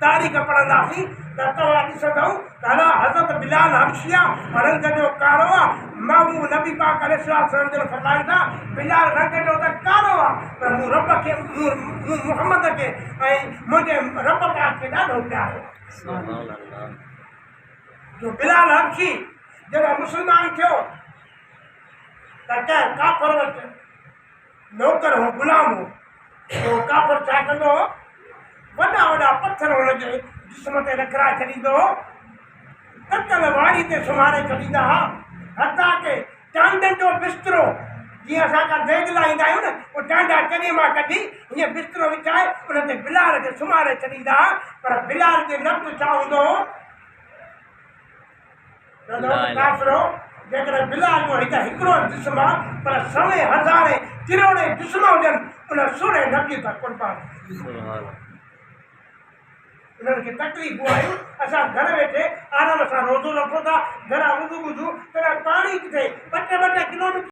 तारीख़ पढ़ंदासीं त तव्हां ॾिसंदव त हज़रत बिलाल हबशिया रंग जो कारो आहे। महबूब नबी पाक अलैहिस्सलाम जो फरमाइनि था बिलाल रंग जो त कारो आहे पर मूं रब खे मूं मुहम्मद खे ऐं मुंहिंजे रब पाक खे ॾाढो प्यारो आहे। जो बिलाल हबशी जॾहिं मुस्लमान थियो त कंहिं काफ़र वटि नौकर हो गुलाम हो तो काफ़र छा कंदो हो वॾा वॾा पत्थर हुनजे जिस्म ते रखराए छॾींदो हो कतल वाड़ी ते सुम्हारे छॾींदा हुआ हथा के टांडनि जो बिस्तरो जीअं असां का देग लाहींदा आहियूं न उहो टांडा कॾहिं मां कढी हीअं बिस्तरो विछाए उन ते बिलाल खे सुम्हारे छॾींदा हुआ पर बिलाल जे लफ़्ज़ छा हूंदो हो काफ़िरो जेकॾहिं बिलाल जो हिकिड़ो जिस्म आहे पर सवे हज़ारे किरोड़े जिस्म हुजनि उन सुरे नबी था क़ुर्बान उन्हनि खे तकलीफ़ूं आयूं असां घर वेठे आराम सां रोज़ो रखूं था घर वुज़ू ॿुधूं पर पाणी किथे ॿ टे किलोमीटर